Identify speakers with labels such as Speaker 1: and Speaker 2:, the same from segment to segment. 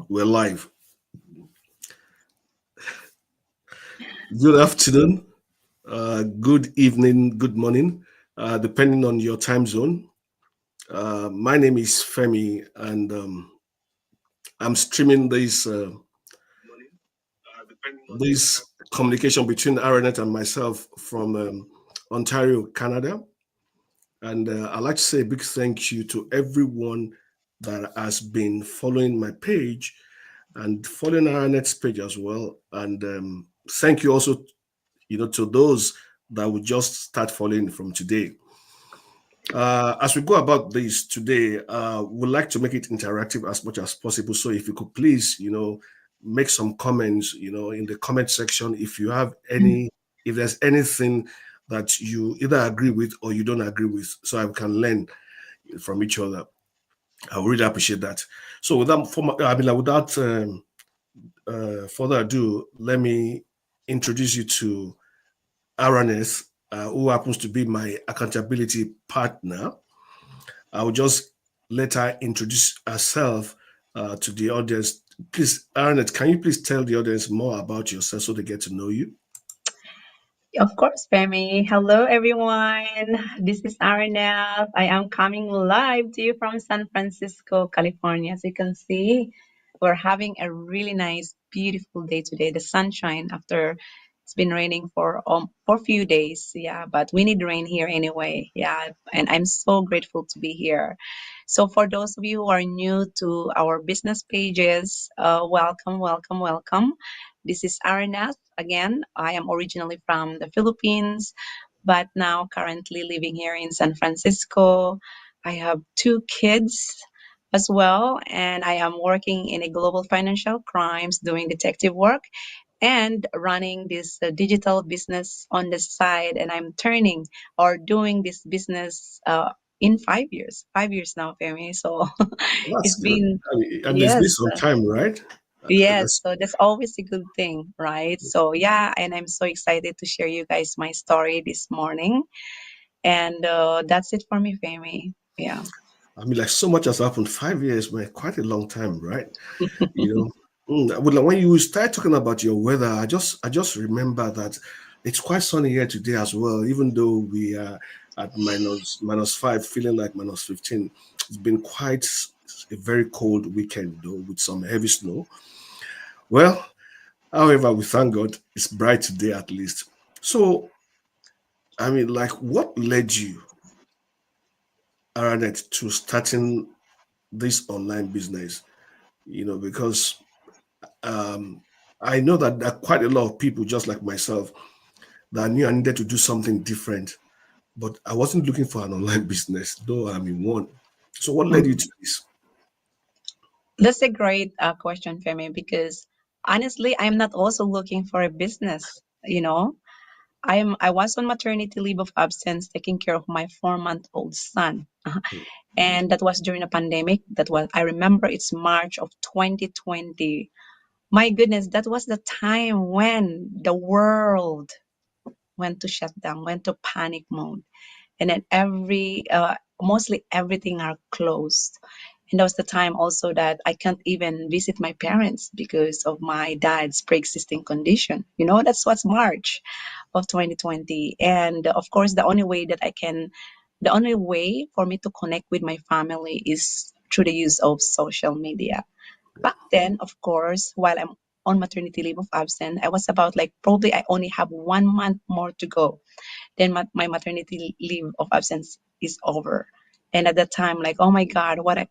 Speaker 1: We're live. Good afternoon, good evening, good morning, depending on your time zone. My name is Femi, and I'm streaming this communication between Aranneth and myself from Ontario, Canada. And I'd like to say a big thank you to everyone that has been following my page and following Aranneth's page as well. And thank you also to those that will just start following from today. As we go about this today, we'd like to make it interactive as much as possible. So if you could please, make some comments, in the comment section. If you have if there's anything that you either agree with or you don't agree with, so I can learn from each other. I would really appreciate that. So without further ado, let me introduce you to Aranneth, who happens to be my accountability partner. I will just let her introduce herself to the audience. Please, Aranneth, can you please tell the audience more about yourself so they get to know you?
Speaker 2: Of course, Femi. Hello, everyone. This is Aranneth. I am coming live to you from San Francisco, California. As you can see, we're having a really nice, beautiful day today. The sunshine after it's been raining for a few days. Yeah, but we need rain here anyway. Yeah, and I'm so grateful to be here. So, for those of you who are new to our business pages, welcome, welcome, welcome. This is Aranneth. Again, I am originally from the Philippines, but now currently living here in San Francisco. I have two kids as well, and I am working in a global financial crimes, doing detective work and running this digital business on the side. And I'm turning or doing this business in 5 years, 5 years now, Femi. So
Speaker 1: That's
Speaker 2: it's
Speaker 1: good.
Speaker 2: been,
Speaker 1: And it's been
Speaker 2: yes.
Speaker 1: some time, right?
Speaker 2: Yes,
Speaker 1: That's
Speaker 2: so that's always a good thing, right? So yeah, and I'm so excited to share you guys my story this morning. And that's it for me, Femi. Yeah.
Speaker 1: like so much has happened. 5 years, man, quite a long time, right? You know. Well, when you start talking about your weather, I just remember that it's quite sunny here today as well. Even though we are at minus 5, feeling like -15, it's been quite a very cold weekend though, with some heavy snow. Well, however, we thank God it's bright today at least. So, like, what led you, Aranet, to starting this online business? Because um, I know that there are quite a lot of people just like myself that I knew I needed to do something different, but I wasn't looking for an online business, though I'm in one. So, what led you
Speaker 2: Mm.
Speaker 1: to this?
Speaker 2: That's a great question, Femi, because honestly, I'm not also looking for a business, you know. I was on maternity leave of absence taking care of my 4-month-old son. And that was during a pandemic. That was, I remember it's March of 2020. My goodness, that was the time when the world went to shut down, went to panic mode. And then mostly everything are closed. And that was the time also that I can't even visit my parents because of my dad's pre-existing condition. That's what's March of 2020. And of course, the only way for me to connect with my family is through the use of social media. Back then, of course, while I'm on maternity leave of absence, I was about like probably I only have 1 month more to go. Then my maternity leave of absence is over. And at that time, like, oh my God, what I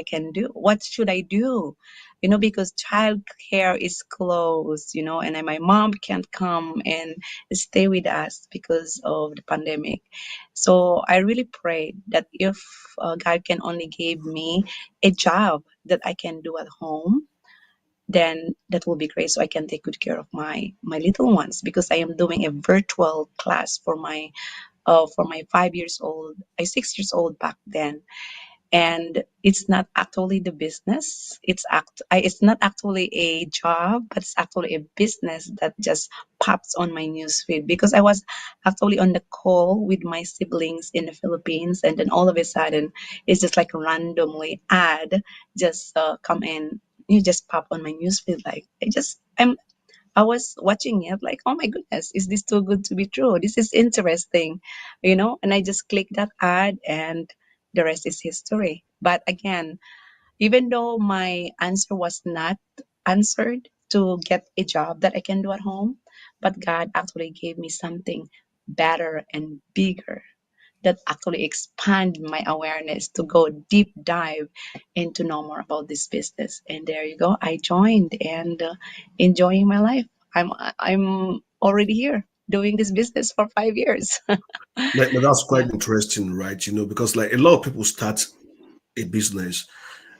Speaker 2: can do? What should I do? Because childcare is closed, and then my mom can't come and stay with us because of the pandemic. So I really prayed that if God can only give me a job that I can do at home, then that will be great so I can take good care of my little ones because I am doing a virtual class for my 5 years old, 6 years old back then. And it's not actually the business. It's not actually a job, but it's actually a business that just pops on my newsfeed because I was actually on the call with my siblings in the Philippines, and then all of a sudden, it's just like randomly ad just come in you just pop on my newsfeed. Like I was watching it like, oh my goodness, is this too good to be true? This is interesting, and I just click that ad and the rest is history. But again, even though my answer was not answered to get a job that I can do at home, but God actually gave me something better and bigger that actually expand my awareness to go deep dive and to know more about this business. And there you go. I joined and enjoying my life. I'm already here doing this business for 5 years.
Speaker 1: Now, that's
Speaker 2: Yeah.
Speaker 1: quite interesting, right? Because like a lot of people start a business,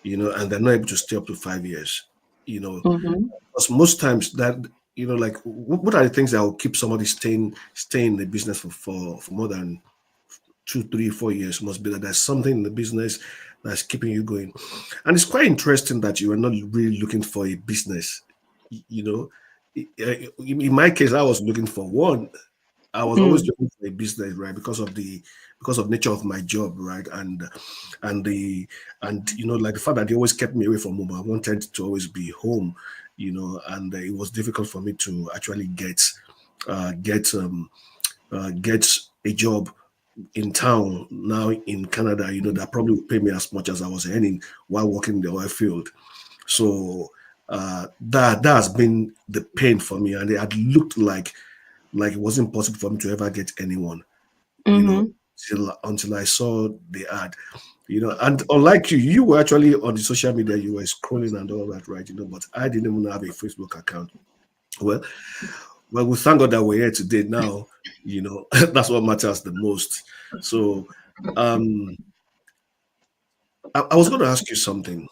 Speaker 1: and they're not able to stay up to 5 years. You know,
Speaker 2: Mm-hmm.
Speaker 1: because most times that like what are the things that will keep somebody staying in the business for more than 2, 3, 4 years? Must be that there's something in the business that's keeping you going. And it's quite interesting that you are not really looking for a business. You know, in my case, I was looking for one. I was always
Speaker 2: Mm,
Speaker 1: looking for a business, right? Because of nature of my job, right? And the and like the fact that they always kept me away from home. I wanted to always be home, and it was difficult for me to actually uh, get um, get a job in town now in Canada. That probably would pay me as much as I was earning while working in the oil field. So that has been the pain for me, and it had looked like it wasn't possible for me to ever get anyone, you know,
Speaker 2: mm-hmm.
Speaker 1: until I saw the ad, and unlike you were actually on the social media, you were scrolling and all that, right? But I didn't even have a Facebook account. Well, well, we thank God that we're here today now, that's what matters the most. So, um, I was going to ask you something,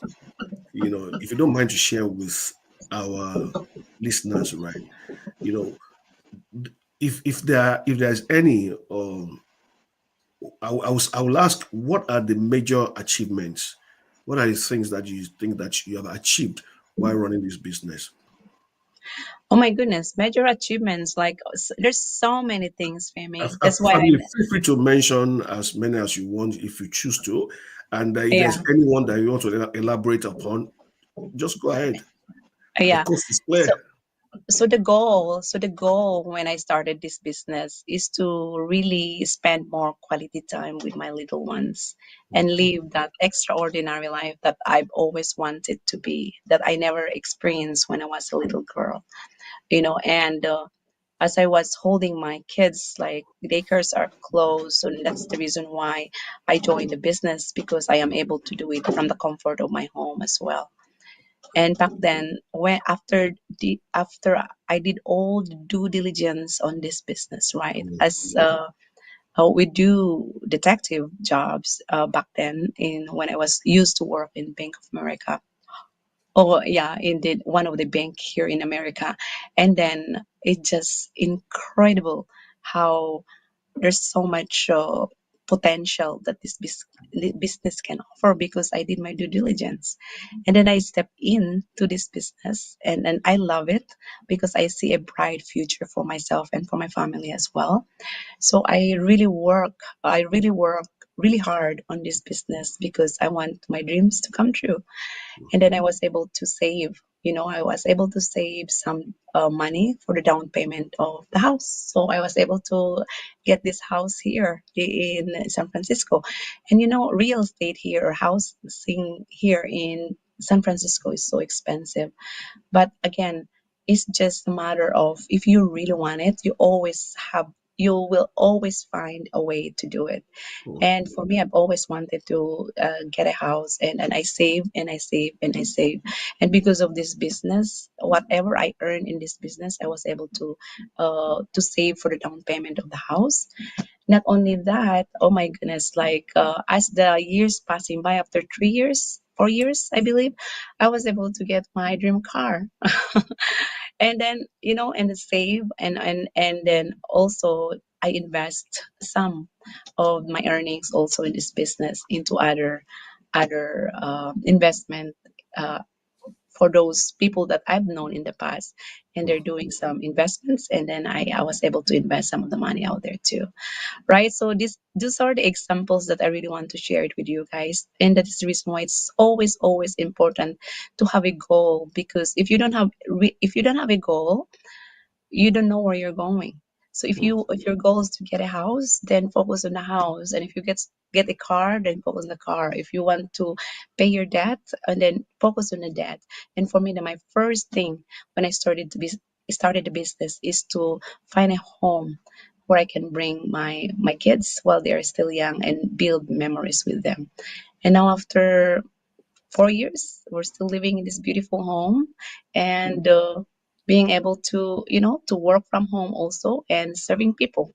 Speaker 1: if you don't mind to share with our listeners, right? You know, if there's any I will ask, what are the major achievements? What are the things that you think that you have achieved while running this business?
Speaker 2: Oh my goodness, major achievements. Like there's so many things, Femi. That's why
Speaker 1: Family, feel free to mention as many as you want if you choose to. And if
Speaker 2: yeah,
Speaker 1: there's anyone that you want to elaborate upon, just go ahead. The
Speaker 2: yeah.
Speaker 1: coast is
Speaker 2: So
Speaker 1: clear.
Speaker 2: so the goal when I started this business is to really spend more quality time with my little ones and live that extraordinary life that I've always wanted to be, that I never experienced when I was a little girl. And as I was holding my kids, like daycares are closed, so that's the reason why I joined the business, because I am able to do it from the comfort of my home as well. And back then, when after I did all the due diligence on this business, right? As we do detective jobs back then, in when I was used to work in Bank of America. Oh yeah, indeed, one of the bank here in America. And then it's just incredible how there's so much potential that business can offer, because I did my due diligence. And then I stepped into this business, and I love it because I see a bright future for myself and for my family as well. So I really work really hard on this business because I want my dreams to come true. And then I was able to save. I was able to save some money for the down payment of the house. So I was able to get this house here in San Francisco. And real estate here, or housing here in San Francisco, is so expensive. But again, it's just a matter of, if you really want it, you will always find a way to do it. And for me, I've always wanted to get a house, and I save and I save and I save. And because of this business, whatever I earn in this business, I was able to save for the down payment of the house. Not only that, oh my goodness, like as the years passing by, after 3 years, 4 years, I believe, I was able to get my dream car. And then and save, and then also I invest some of my earnings also in this business into other investment uh, for those people that I've known in the past, and they're doing some investments, and then I was able to invest some of the money out there too, right? So these are the examples that I really want to share it with you guys, and that is the reason why it's always important to have a goal, because if you don't have a goal, you don't know where you're going. So
Speaker 1: Mm.
Speaker 2: if your goal is to get a house, then focus on the house. And if you get a car, then focus on the car. If you want to pay your debt, and then focus on the debt. And for me, my first thing when I started the business is to find a home where I can bring my kids while they are still young and build memories with them. And now after 4 years. We're still living in this beautiful home, and being able to, to work from home also and serving people.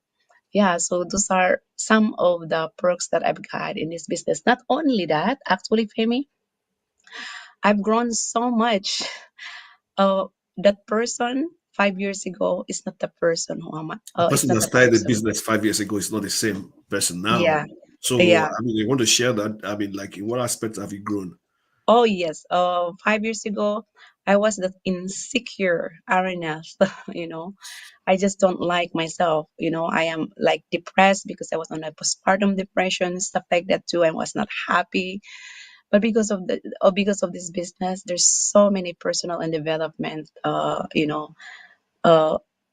Speaker 2: Yeah, so those are some of the perks that I've got in this business. Not only that, actually, Femi, I've grown so much. That person 5 years ago is not the person who am.
Speaker 1: The
Speaker 2: It's
Speaker 1: person
Speaker 2: not
Speaker 1: that
Speaker 2: the
Speaker 1: started the
Speaker 2: person.
Speaker 1: business 5 years ago is not the same person now.
Speaker 2: Yeah,
Speaker 1: So,
Speaker 2: yeah.
Speaker 1: I mean, you want to share that? I mean, like, in what aspects have you grown?
Speaker 2: Oh yes. 5 years ago, I was that insecure Aranneth. you know, I just don't like myself. I am like depressed because I was on a postpartum depression, stuff like that too. I was not happy. But because of this business, there's so many personal and development, uh,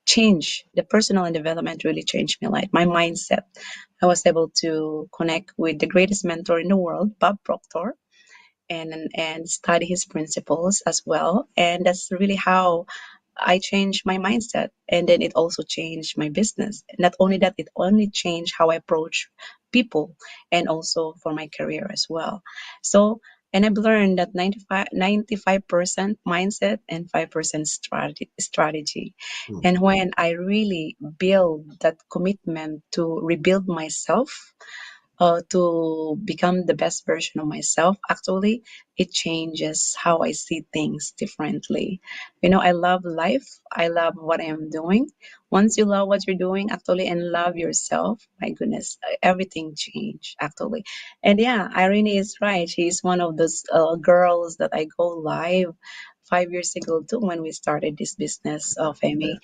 Speaker 2: change. The personal and development really changed my life, my mindset. I was able to connect with the greatest mentor in the world, Bob Proctor, and study his principles as well. And that's really how I changed my mindset, and then it also changed my business. Not only that, it only changed how I approach people, and also for my career as well. So, and I've learned that 95% mindset and 5% strategy.
Speaker 1: Mm.
Speaker 2: And when I really build that commitment to rebuild myself, to become the best version of myself, actually, it changes how I see things differently. I love life. I love what I am doing. Once you love what you're doing, actually, and love yourself, my goodness, everything changed, actually. And yeah, Irene is right. She's one of those girls that I go live 5 years ago too when we started this business of Amy.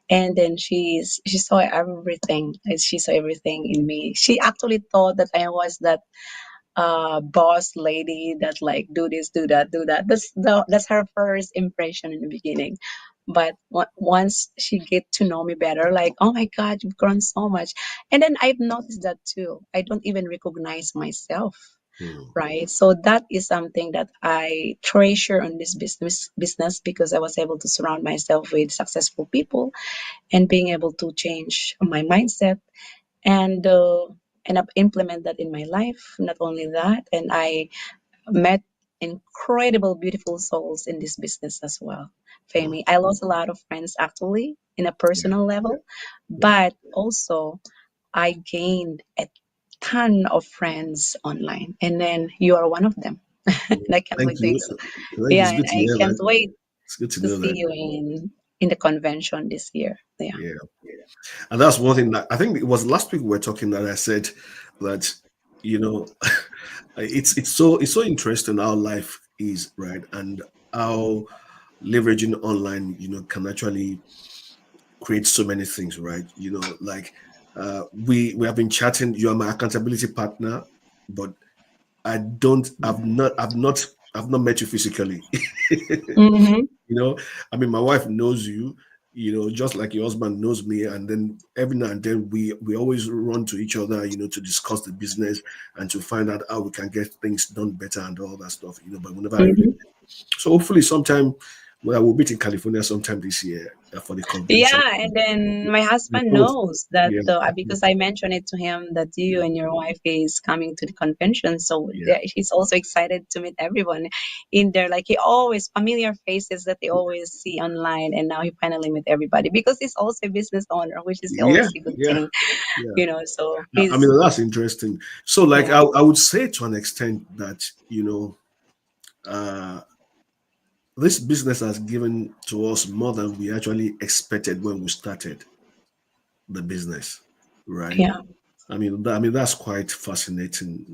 Speaker 2: And then she saw everything. She saw everything in me. She actually thought that I was that boss lady that like do this, do that, do that. That's her first impression in the beginning. But once she get to know me better, like, oh my God, you've grown so much. And then I've noticed that too. I don't even recognize myself,
Speaker 1: Mm.
Speaker 2: right? So that is something that I treasure on this business because I was able to surround myself with successful people and being able to change my mindset and implement that in my life. Not only that, and I met incredible, beautiful souls in this business as well.
Speaker 1: Mm.
Speaker 2: Femi, I lost a lot of friends actually in a
Speaker 1: Yeah,
Speaker 2: personal level,
Speaker 1: yeah.
Speaker 2: but also I gained a ton of friends online, and then you are one of them.
Speaker 1: Mm.
Speaker 2: And I can't
Speaker 1: Thank
Speaker 2: wait to,
Speaker 1: you. Thank you.
Speaker 2: yeah,
Speaker 1: It's
Speaker 2: and
Speaker 1: good to
Speaker 2: I
Speaker 1: hear
Speaker 2: can't
Speaker 1: that.
Speaker 2: wait
Speaker 1: It's good to
Speaker 2: to
Speaker 1: know
Speaker 2: see
Speaker 1: that.
Speaker 2: you in the convention this year. Yeah.
Speaker 1: Yeah. And that's one thing that I think it was last week we were talking that I said that, you know, it's so interesting how life is, right? And how leveraging online, can actually create so many things, right? Like we have been chatting, you are my accountability partner, but I've not met you physically.
Speaker 2: Mm-hmm.
Speaker 1: I mean, my wife knows you, just like your husband knows me, and then every now and then we always run to each other, to discuss the business and to find out how we can get things done better and all that stuff, but we never really.
Speaker 2: Mm-hmm.
Speaker 1: So hopefully sometime, well, we'll meet in California sometime this year for the convention.
Speaker 2: Yeah, and then my
Speaker 1: We
Speaker 2: husband
Speaker 1: both,
Speaker 2: knows that
Speaker 1: yeah,
Speaker 2: because I mentioned it to him that you
Speaker 1: yeah,
Speaker 2: and your wife is coming to the convention, so
Speaker 1: yeah.
Speaker 2: he's also excited to meet everyone in there. Like he always familiar faces that they always see online, and now he finally met everybody because he's also a business owner, which is
Speaker 1: Yeah,
Speaker 2: always a good
Speaker 1: yeah,
Speaker 2: thing,
Speaker 1: yeah.
Speaker 2: So
Speaker 1: I mean,
Speaker 2: he's
Speaker 1: that's interesting. So, like,
Speaker 2: yeah,
Speaker 1: I would say to an extent that, uh, this business has given to us more than we actually expected when we started the business, right?
Speaker 2: yeah,
Speaker 1: I mean that's quite fascinating.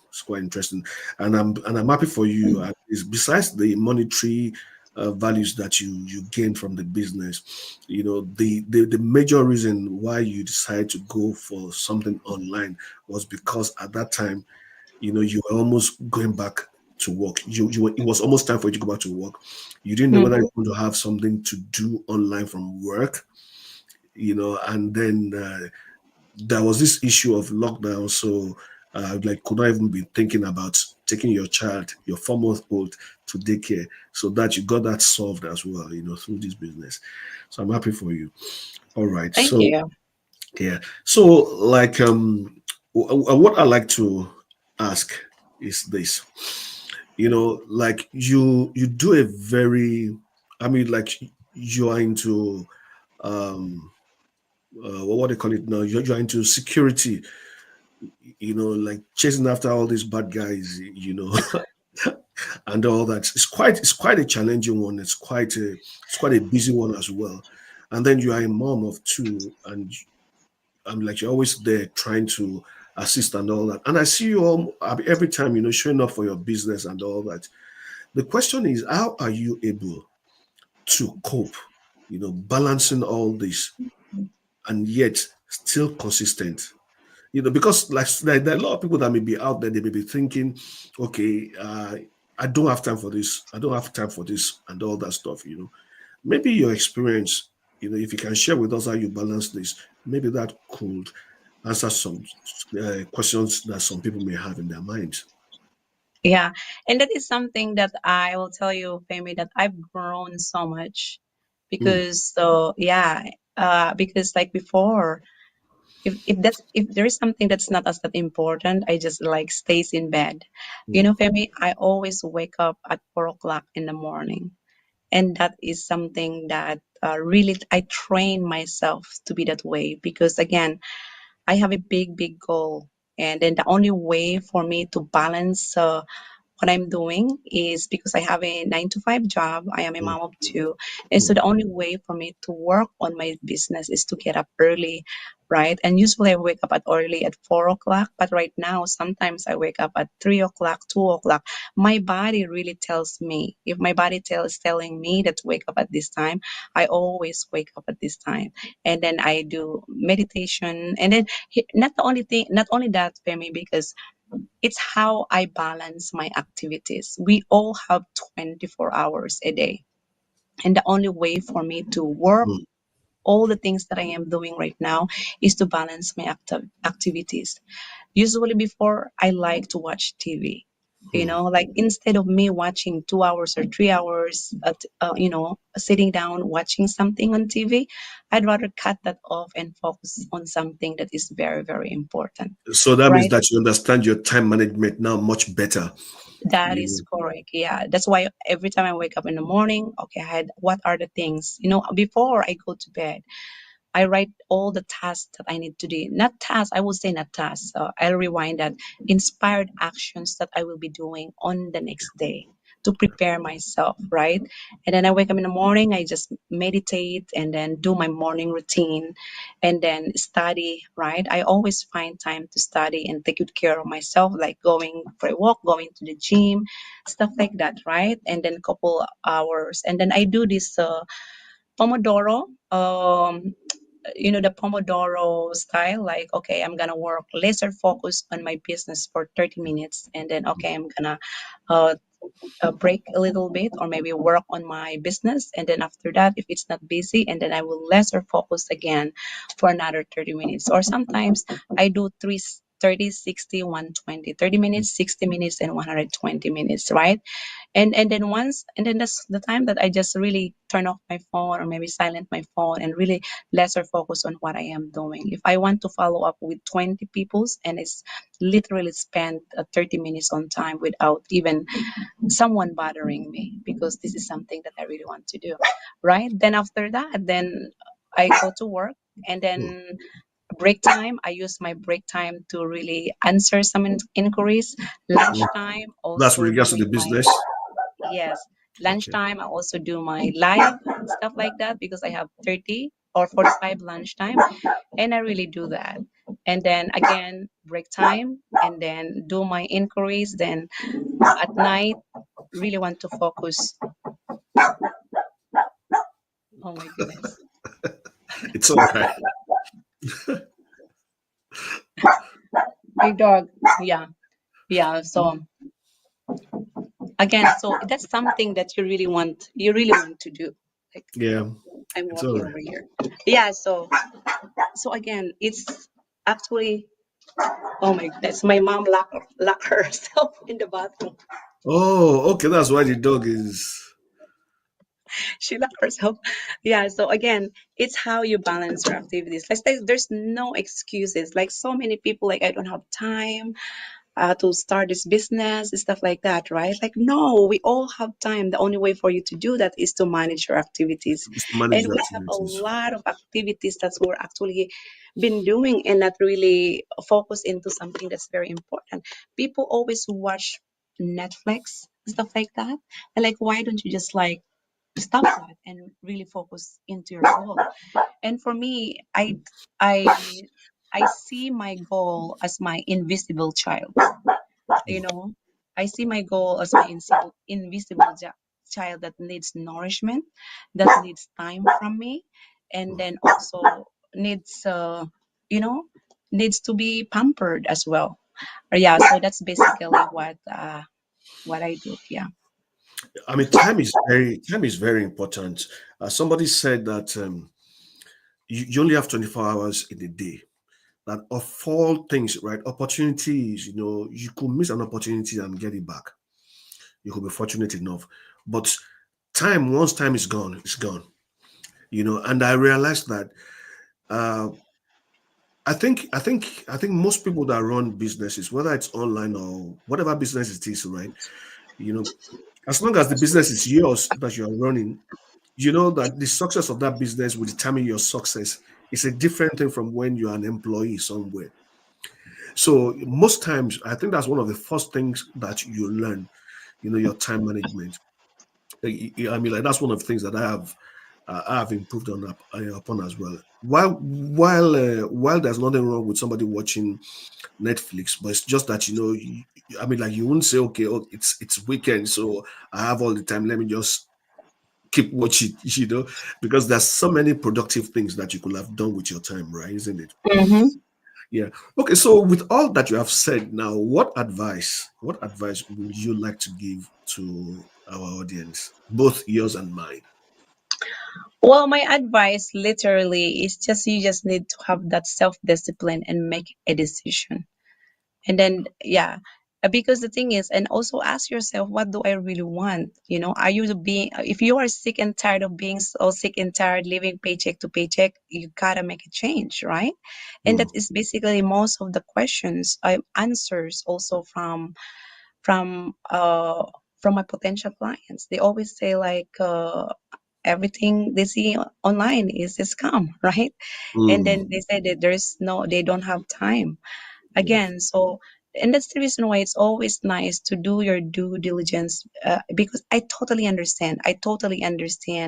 Speaker 1: It's quite interesting, and I'm happy for you. Besides the monetary values that you gain from the business, the major reason why you decided to go for something online was because at that time, you were almost going back to work. It was almost time for you to go back to work. You didn't know whether
Speaker 2: Mhm.
Speaker 1: you want to have something to do online from work, and then there was this issue of lockdown. So, like, could not even be thinking about taking your child, your 4 month old, to daycare, so that you got that solved as well, through this business. So I'm happy for you. All right.
Speaker 2: Thank
Speaker 1: So,
Speaker 2: you.
Speaker 1: yeah. So, like, what I like to ask is this. Like, you do a very, I mean, like, you are into um what do they call it now? You're into security, like chasing after all these bad guys, and all that. It's quite a challenging one. It's quite a busy one as well. And then you are a mom of two, and I'm like, you're always there trying to assist and all that. And I see you all every time, showing up for your business and all that. The question is, how are you able to cope, balancing all this and yet still consistent? Because like there are a lot of people that may be out there, they may be thinking, okay, I don't have time for this, I don't have time for this, and all that stuff. Maybe your experience, if you can share with us how you balance this, maybe that could answer some questions that some people may have in their minds.
Speaker 2: Yeah, and that is something that I will tell you, Femi, that I've grown so much
Speaker 1: Mm,
Speaker 2: because, so yeah, because like before, if there is something that's not as that important, I just like stays in bed.
Speaker 1: mm,
Speaker 2: Femi, I always wake up at 4 o'clock in the morning, and that is something that really I train myself to be that way because again, I have a big goal, and then the only way for me to balance what I'm doing is because I have a 9 to 5 job. I am a
Speaker 1: mm,
Speaker 2: mom of two. And so
Speaker 1: mm.
Speaker 2: the only way for me to work on my business is to get up early, right? And usually I wake up at early at 4 o'clock. But right now, sometimes I wake up at 3 o'clock, 2 o'clock. My body really tells me. If my body tells telling me that to wake up at this time, I always wake up at this time. And then I do meditation. And then not only that, Femi, because it's how I balance my activities. We all have 24 hours a day. And the only way for me to work
Speaker 1: Mm,
Speaker 2: all the things that I am doing right now is to balance my activities. Usually, before, I like to watch TV.
Speaker 1: mm.
Speaker 2: Like instead of me watching 2 hours or 3 hours, sitting down watching something on TV, I'd rather cut that off and focus on something that is very, very important,
Speaker 1: So that means
Speaker 2: right?
Speaker 1: that you understand your time management now much better.
Speaker 2: That is
Speaker 1: You
Speaker 2: correct. Yeah. That's why every time I wake up in the morning, okay, I had what are the things, before I go to bed, I write all the tasks that I need to do. Not tasks, I will say not tasks. I'll rewind that inspired actions that I will be doing on the next day to prepare myself, right? And then I wake up in the morning, I just meditate and then do my morning routine and then study, right? I always find time to study and take good care of myself, like going for a walk, going to the gym, stuff like that, right? And then couple hours. And then I do this Pomodoro. The Pomodoro style, like, okay, I'm gonna work laser focus on my business for 30 minutes, and then, okay, I'm gonna uh, break a little bit or maybe work on my business. And then after that, if it's not busy, and then I will laser focus again for another 30 minutes. Or sometimes I do 30, 60, 120, 30 minutes, 60 minutes, and 120 minutes, right? And then that's the time that I just really turn off my phone or maybe silent my phone and really lesser focus on what I am doing. If I want to follow up with 20 peoples and it's literally spend 30 minutes on time without even someone bothering me because this is something that I really want to do, right? Then after that, then I go to work, and
Speaker 1: mm,
Speaker 2: then break time, I use my break time to really answer some inquiries.
Speaker 1: mm.
Speaker 2: Lunchtime,
Speaker 1: That's with
Speaker 2: also
Speaker 1: regards to the
Speaker 2: doing my,
Speaker 1: business.
Speaker 2: yes,
Speaker 1: Okay.
Speaker 2: lunchtime, I also do my live stuff like that because I have 30 or 45 lunchtime, and I really do that. and then again break time, and then do my inquiries. Then at night, really want to focus. Oh my goodness,
Speaker 1: It's all right.
Speaker 2: big dog. Yeah, yeah. So again, so that's something that you really want to do. Like,
Speaker 1: Yeah,
Speaker 2: I'm
Speaker 1: it's all
Speaker 2: walking
Speaker 1: right.
Speaker 2: over here. Yeah. So again, it's actually, oh my goodness, my mom locked herself in the bathroom.
Speaker 1: Oh, okay. That's why the dog is.
Speaker 2: She locked herself. Yeah. So again, it's how you balance your activities. Like, there's no excuses. Like, so many people, like, I don't have time to start this business and stuff like that, right? Like, no, we all have time. The only way for you to do that is to manage your activities.
Speaker 1: Is to manage
Speaker 2: And
Speaker 1: your
Speaker 2: we have a
Speaker 1: activities.
Speaker 2: lot of activities that we're actually been doing and not really focus into something that's very important. People always watch Netflix, stuff like that. And like, why don't you just like stop that and really focus into your goal? And for me, I I see my goal as my invisible child. you
Speaker 1: Mm,
Speaker 2: know I see my goal as my invisible child that needs nourishment, that needs time from me, and
Speaker 1: mm.
Speaker 2: then also needs you know needs to be pampered as well. Yeah, so that's basically what I do. Yeah.
Speaker 1: I mean, time is very important. Somebody said that you only have 24 hours in a day. That of all things, right? Opportunities, you could miss an opportunity and get it back. You could be fortunate enough, but once time is gone, it's gone. And I realized that. Uh, I think most people that run businesses, whether it's online or whatever business it is, right? You know, as long as the business is yours that you are running, you know that the success of that business will determine your success. It's a different thing from when you're an employee somewhere. So most times, I think that's one of the first things that you learn. Your time management. I mean, like that's one of the things that I have improved upon as well. While there's nothing wrong with somebody watching Netflix, but it's just that I mean, like you wouldn't say, okay, oh, it's weekend, so I have all the time. Let me just keep watching, because there's so many productive things that you could have done with your time, right? Isn't it?
Speaker 2: Mm-hmm.
Speaker 1: Yeah. Okay. So with all that you have said now, what advice would you like to give to our audience, both yours and mine?
Speaker 2: Well, my advice literally is just you just need to have that self discipline and make a decision. And then, yeah, because the thing is, and also ask yourself, what do I really want? Are you being, if you are sick and tired of being so sick and tired living paycheck to paycheck, you gotta make a change, right? And
Speaker 1: Hmm.
Speaker 2: that is basically most of the questions, answers also from uh from my potential clients. They always say like, everything they see online is a scam, right? And
Speaker 1: Hmm.
Speaker 2: then they say that they don't have time
Speaker 1: Yeah.
Speaker 2: again. So, and that's the reason why it's always nice to do your due diligence, because I totally understand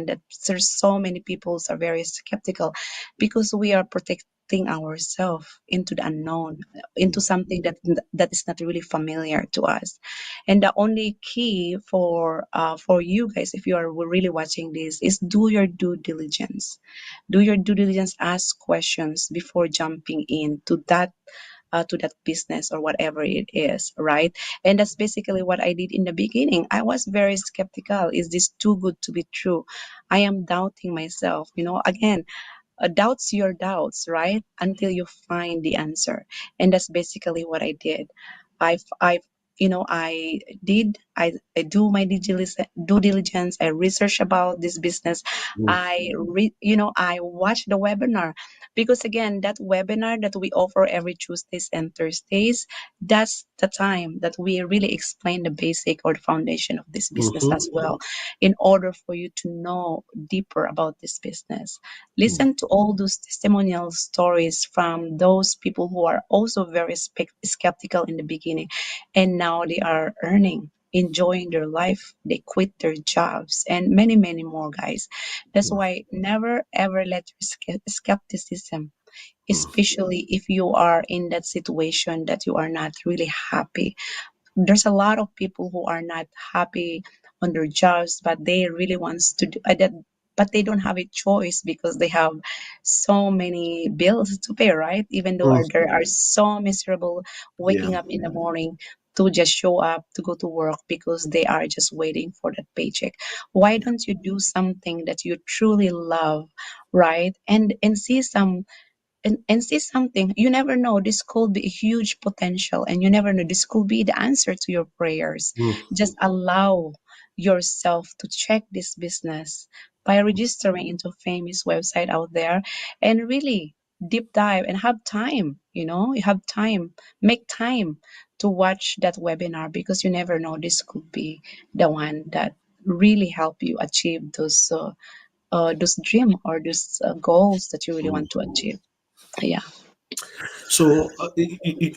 Speaker 2: that there's so many people are very skeptical because we are protecting ourselves into the unknown, into
Speaker 1: Hmm.
Speaker 2: something that is not really familiar to us. And the only key for you guys, if you are really watching this, is do your due diligence. Do your due diligence, ask questions before jumping into that business or whatever it is, right? And that's basically what I did in the beginning. I was very skeptical. Is this too good to be true? I am doubting myself. Again, doubts your doubts, right? Until you find the answer. And that's basically what I did. I I do my due diligence. I research about this business.
Speaker 1: Hmm.
Speaker 2: I watch the webinar, because again, that webinar that we offer every Tuesdays and Thursdays, that's the time that we really explain the basic or the foundation of this business
Speaker 1: Hmm.
Speaker 2: as well, in order for you to know deeper about this business.
Speaker 1: Hmm.
Speaker 2: Listen to all those testimonial stories from those people who are also very skeptical in the beginning, and now they are earning, enjoying their life. They quit their jobs, and many, many more, guys. That's
Speaker 1: Hmm.
Speaker 2: why never ever let your skepticism
Speaker 1: mm,
Speaker 2: especially if you are in that situation that you are not really happy. There's a lot of people who are not happy on their jobs, but they really wants to do that, but they don't have a choice because they have so many bills to pay, right? Even though
Speaker 1: mm.
Speaker 2: they are so miserable
Speaker 1: Yeah.
Speaker 2: waking up in the morning to just show up to go to work because they are just waiting for that paycheck. Why don't you do something that you truly love, right? And see some and see something. You never know, this could be a huge potential, and you never know, this could be the answer to your prayers.
Speaker 1: Mm,
Speaker 2: Just allow yourself to check this business by registering into famous website out there, and really deep dive and have time. You have time, make time to watch that webinar, because you never know, this could be the one that really help you achieve those dream or those goals that you really
Speaker 1: mm.
Speaker 2: want to achieve. Yeah.
Speaker 1: So,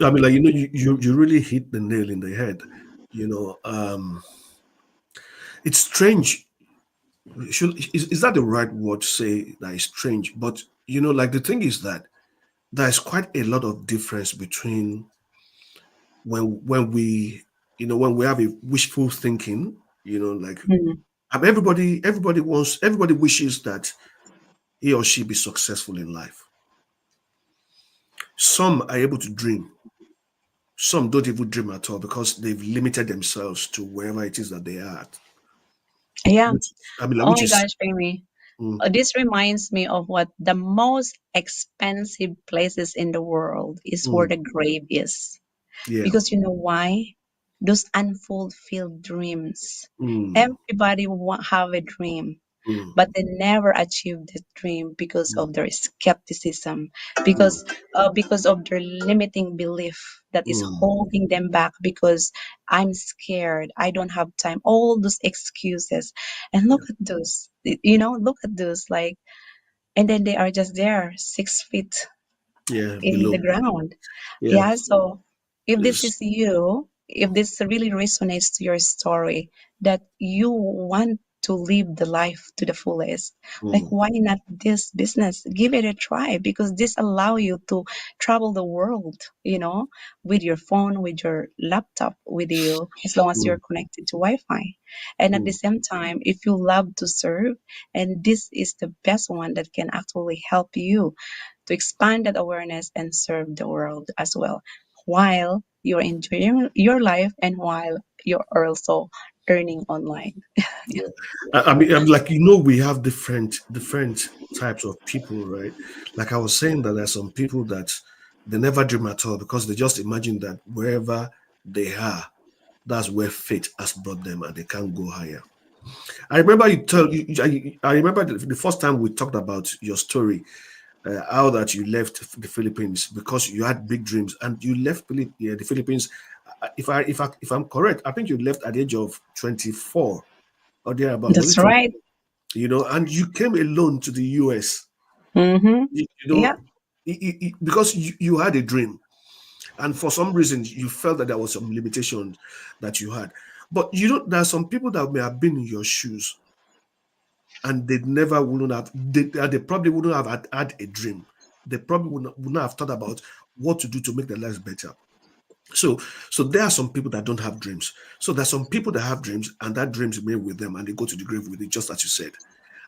Speaker 1: I mean, like, you really hit the nail in the head. You know, it's strange. Is that the right word to say that is strange? But, like the thing is that there's quite a lot of difference between when we, when we have a wishful thinking, like
Speaker 2: Mhm.
Speaker 1: everybody wishes that he or she be successful in life. Some are able to dream. Some don't even dream at all because they've limited themselves to wherever it is that they are at.
Speaker 2: Yeah.
Speaker 1: I mean, like,
Speaker 2: Oh
Speaker 1: which
Speaker 2: my
Speaker 1: is,
Speaker 2: gosh, Amy.
Speaker 1: mm,
Speaker 2: This reminds me of what the most expensive places in the world is, where
Speaker 1: mm,
Speaker 2: the grave is.
Speaker 1: yeah,
Speaker 2: Because you know why? Those unfulfilled dreams.
Speaker 1: mm,
Speaker 2: Everybody have a dream,
Speaker 1: mm,
Speaker 2: but they never achieve the dream because
Speaker 1: mm,
Speaker 2: of their skepticism,
Speaker 1: mm,
Speaker 2: because of their limiting belief that is
Speaker 1: mm,
Speaker 2: holding them back, because I'm scared, I don't have time, all those excuses. And
Speaker 1: yeah,
Speaker 2: look at those, like, and then they are just there 6 feet
Speaker 1: yeah,
Speaker 2: in the
Speaker 1: below,
Speaker 2: ground.
Speaker 1: yeah,
Speaker 2: Yeah, so if this
Speaker 1: it's,
Speaker 2: is you, if this really resonates to your story, that you want to live the life to the fullest, like,
Speaker 1: mm,
Speaker 2: why not this business? Give it a try, because this allow you to travel the world, with your phone, with your laptop, with you, as long as
Speaker 1: mm,
Speaker 2: you're connected to Wi-Fi. And at the
Speaker 1: mm,
Speaker 2: same time, if you love to serve, and this is the best one that can actually help you to expand that awareness and serve the world as well, while you're enjoying your life and while you're also earning online. Yeah.
Speaker 1: yeah. I mean, I'm like, we have different types of people, right? Like I was saying that there's some people that they never dream at all because they just imagine that wherever they are, that's where fate has brought them and they can't go higher. I remember I remember the first time we talked about your story, how that you left the Philippines because you had big dreams and you left the Philippines. If I'm correct, I think you left at the age of 24 or thereabout. Was it
Speaker 2: That's
Speaker 1: 20?
Speaker 2: right.
Speaker 1: And you came alone to the US.
Speaker 2: Mm-hmm.
Speaker 1: You
Speaker 2: Yeah.
Speaker 1: know, because you had a dream, and for some reason you felt that there was some limitations that you had. But there are some people that may have been in your shoes and they never wouldn't have they probably wouldn't have had a dream. They probably would not have thought about what to do to make their lives better. So there are some people that don't have dreams. So there's some people that have dreams and that dreams remain with them and they go to the grave with it, just as you said.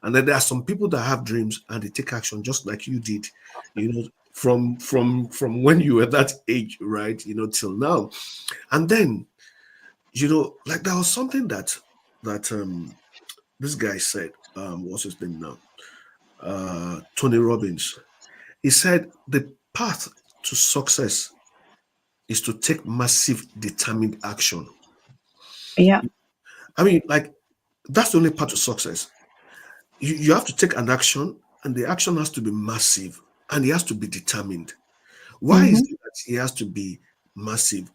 Speaker 1: And then there are some people that have dreams and they take action just like you did, from when you were that age, right? Till now. And then, like there was something that this guy said, what's his name now? Tony Robbins. He said the path to success is to take massive determined action.
Speaker 2: Yeah.
Speaker 1: I mean, like, that's the only part of success. You have to take an action, and the action has to be massive and it has to be determined. Why is
Speaker 2: Mm-hmm.
Speaker 1: it that it has to be massive?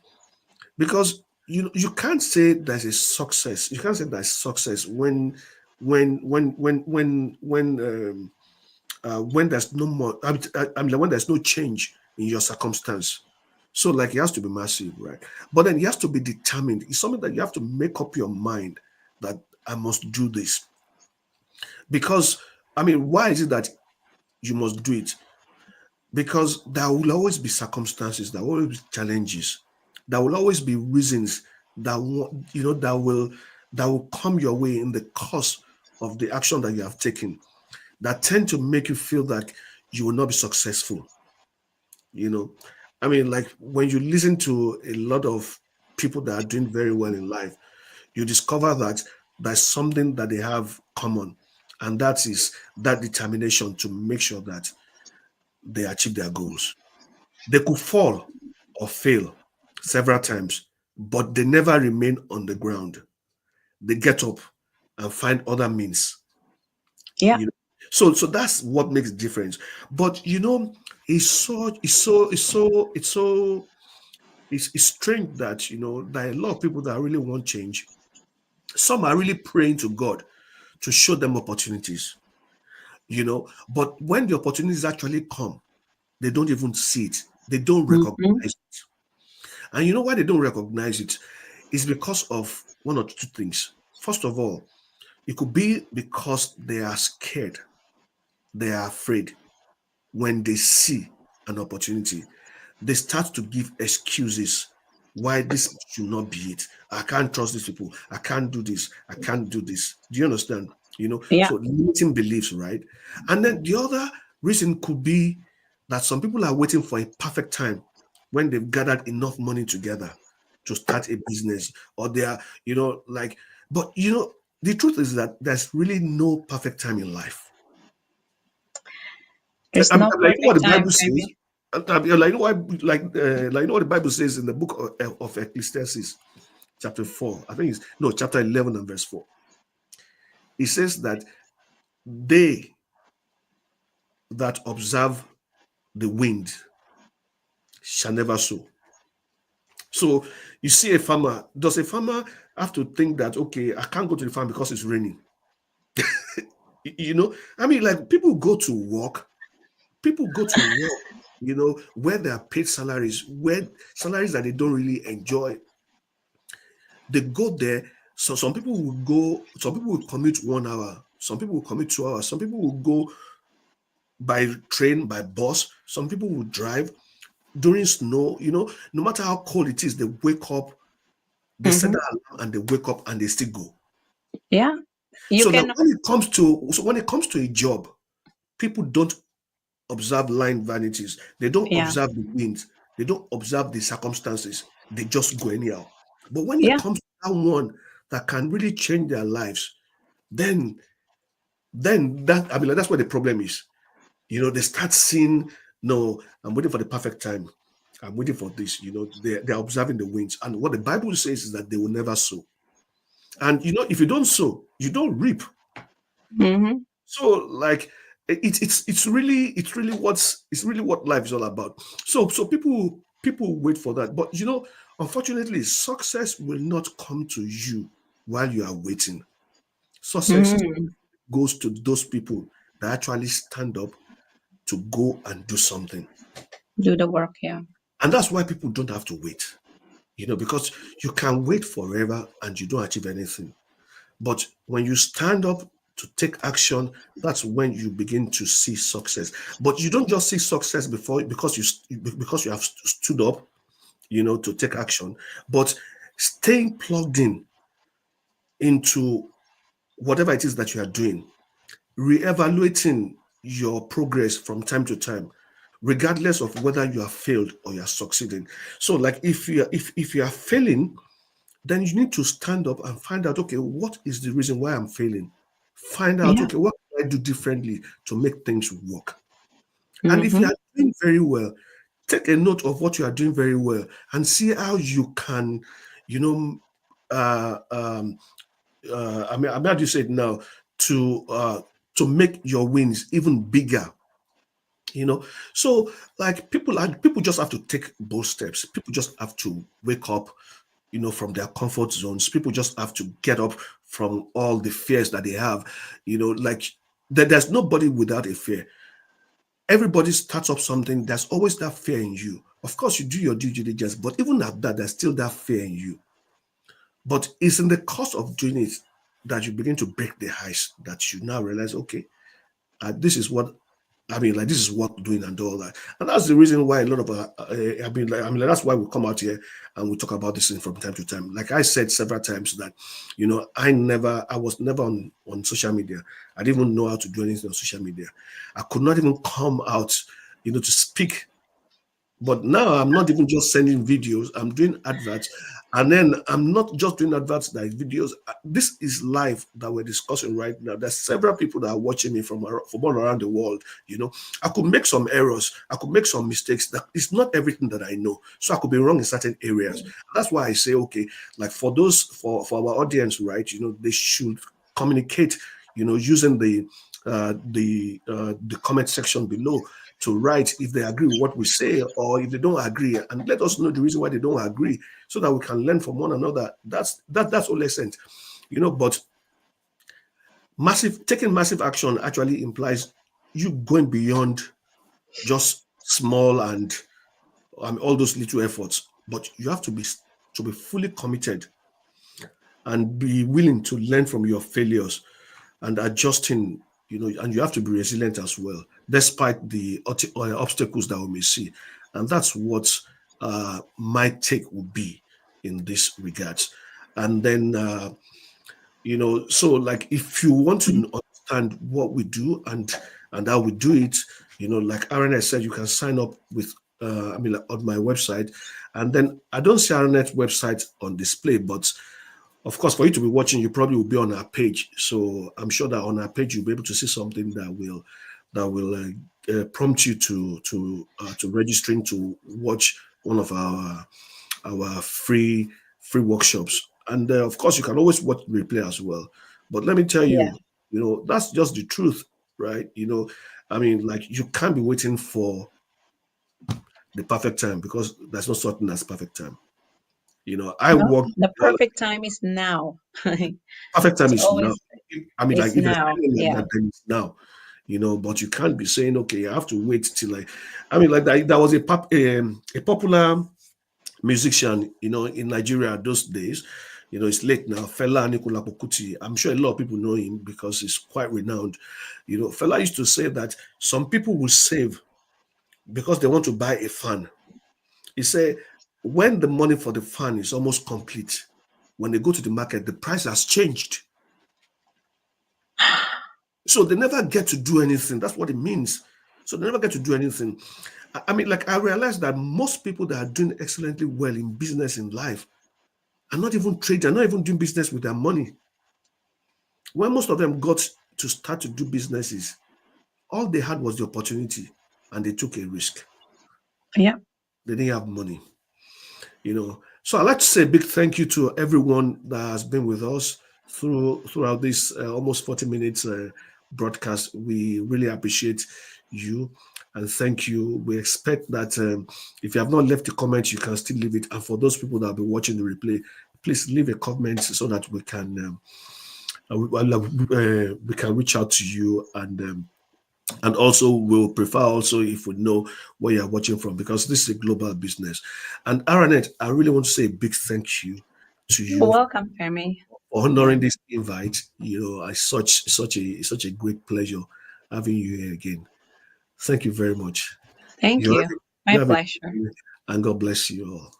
Speaker 1: Because you can't say there's a success. You can't say there's success when there's no more. I mean, like, when there's no change in your circumstance. So, like, it has to be massive, right? But then it has to be determined. It's something that you have to make up your mind that I must do this. Because, I mean, why is it that you must do it? because there will always be circumstances, there will always be challenges, there will always be reasons that that will come your way in the course of the action that you have taken, that tend to make you feel that you will not be successful. You know, I mean, like when you listen to a lot of people that are doing very well in life, you discover that there's something that they have common, and that is that determination to make sure that they achieve their goals. They could fall or fail several times, but they never remain on the ground. They get up and find other means.
Speaker 2: Yeah.
Speaker 1: You know, so that's what makes the difference. But it's strange that there are a lot of people that really want change. Some are really praying to God to show them opportunities. But when the opportunities actually come, they don't even see it. They don't recognize
Speaker 2: Mm-hmm.
Speaker 1: it. And you know why they don't recognize it? It's because of one or two things. First of all, it could be because they are scared, they are afraid. When they see an opportunity, they start to give excuses why this should not be it. I can't trust these people. I can't do this. I can't do this. Do you understand?
Speaker 2: Yeah.
Speaker 1: So limiting beliefs, right? And then the other reason could be that some people are waiting for a perfect time when they've gathered enough money together to start a business, or they are, like, but the truth is that there's really no perfect time in life.
Speaker 2: There's
Speaker 1: I'm
Speaker 2: no
Speaker 1: like, what
Speaker 2: perfect
Speaker 1: the
Speaker 2: time,
Speaker 1: Bible says.
Speaker 2: Femi.
Speaker 1: Like, why, what the Bible says in the book of Ecclesiastes, chapter 4. I think it's no chapter 11 and verse 4. It says that they that observe the wind shall never sow. So you see a farmer. Does a farmer have to think that, okay, I can't go to the farm because it's raining? I mean, like, people go to work, where they are paid salaries, where salaries that they don't really enjoy. They go there. So some people will commute 1 hour, some people will commute 2 hours, some people will go by train, by bus, some people will drive during snow, no matter how cold it is, they wake up, they set
Speaker 2: Mm-hmm.
Speaker 1: that alarm and they wake up and they still go.
Speaker 2: Yeah. You
Speaker 1: So that
Speaker 2: can.
Speaker 1: when it comes to a job, people don't observe line vanities. They don't
Speaker 2: Yeah.
Speaker 1: observe the winds. They don't observe the circumstances. They just go anyhow. But when it
Speaker 2: Yeah.
Speaker 1: comes to that one that can really change their lives, then then that I mean, like, that's where the problem is. They start seeing, no, I'm waiting for the perfect time. I'm waiting for this. They're observing the winds. And what the Bible says is that they will never sow. And if you don't sow, you don't reap.
Speaker 2: Mm-hmm.
Speaker 1: So, like, it's really what life is all about. So people wait for that, but unfortunately, success will not come to you while you are waiting. Success
Speaker 2: Mm-hmm.
Speaker 1: goes to those people that actually stand up to go and do something.
Speaker 2: Do the work. Yeah.
Speaker 1: And that's why people don't have to wait, because you can wait forever and you don't achieve anything. But when you stand up to take action, that's when you begin to see success. But you don't just see success before because you have stood up, to take action, but staying plugged in into whatever it is that you are doing, reevaluating your progress from time to time, regardless of whether you have failed or you are succeeding. So, like, if you are failing, then you need to stand up and find out, okay, what is the reason why I'm failing? Find out,
Speaker 2: Yeah.
Speaker 1: okay, what can I do differently to make things work? And if you
Speaker 2: Mm-hmm.
Speaker 1: are doing very well, take a note of what you are doing very well and see how you can, you know, I mean, how do you say it now? To uh, to make your wins even bigger. You know, so, like, people just have to take bold steps. People just have to wake up, from their comfort zones. People just have to get up from all the fears that they have. Like, there's nobody without a fear. Everybody starts up something. There's always that fear in you. Of course, you do your due diligence, but even at that, there's still that fear in you. But it's in the course of doing it that you begin to break the ice, that you now realize, okay, this is what I mean, like this is what we're doing and all that, and that's the reason why a lot of that's why we come out here and we talk about this thing from time to time. Like I said several times that, I was never on social media. I didn't even know how to do anything on social media. I could not even come out, to speak. But now I'm not even just sending videos, I'm doing adverts. And then I'm not just doing adverts like videos. This is live that we're discussing right now. There's several people that are watching me from all around the world. I could make some errors, I could make some mistakes. That it's not everything that I know. So I could be wrong in certain areas. That's why I say, okay, like for our audience, right, they should communicate, using the comment section below to write if they agree with what we say or if they don't agree, and let us know the reason why they don't agree so that we can learn from one another. That's all essence, but taking massive action actually implies you going beyond just small and all those little efforts, but you have to be fully committed and be willing to learn from your failures and adjusting, and you have to be resilient as well, despite the obstacles that we may see. And that's what my take would be in this regards. And then, so like if you want to understand what we do and how we do it, like Aranneth said, you can sign up with, like on my website. And then I don't see Aranneth's website on display, but of course, for you to be watching, you probably will be on our page. So I'm sure that on our page you'll be able to see something that will prompt you to registering to watch one of our free workshops. And of course, you can always watch the replay as well. But let me tell
Speaker 2: Yeah.
Speaker 1: you, that's just the truth, right? I mean, like you can't be waiting for the perfect time because there's no certain as perfect time. I
Speaker 2: No,
Speaker 1: work.
Speaker 2: the perfect time is now.
Speaker 1: Perfect time
Speaker 2: It's
Speaker 1: is now.
Speaker 2: always
Speaker 1: I mean, like
Speaker 2: it's
Speaker 1: if there's
Speaker 2: now.
Speaker 1: anything like
Speaker 2: Yeah.
Speaker 1: that, then it's now. But you can't be saying, okay, I have to wait till like, I mean, like that was a popular musician, in Nigeria those days. It's late now. Fela Anikulapo Kuti. I'm sure a lot of people know him because he's quite renowned. Fela used to say that some people will save because they want to buy a fan. He said when the money for the fan is almost complete, when they go to the market, the price has changed. So they never get to do anything. That's what it means. So they never get to do anything. I mean, like I realized that most people that are doing excellently well in business in life are not even trading, are not even doing business with their money. When most of them got to start to do businesses, all they had was the opportunity and they took a risk.
Speaker 2: Yeah.
Speaker 1: They didn't have money. So I'd like to say a big thank you to everyone that has been with us throughout this almost 40 minutes broadcast. We really appreciate you and thank you. We expect that if you have not left a comment, you can still leave it. And for those people that have been watching the replay, please leave a comment so that we can we can reach out to you and also we'll prefer also if we know where you're watching from because this is a global business. And Aranneth, I really want to say a big thank you to
Speaker 2: You're
Speaker 1: you
Speaker 2: welcome, Femi.
Speaker 1: for
Speaker 2: Yeah.
Speaker 1: honoring this invite. I such a great pleasure having you here again. Thank you very much.
Speaker 2: Thank
Speaker 1: You have,
Speaker 2: you.
Speaker 1: you
Speaker 2: My
Speaker 1: have a
Speaker 2: pleasure.
Speaker 1: and God bless you all.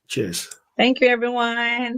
Speaker 1: Cheers.
Speaker 2: Thank you, everyone.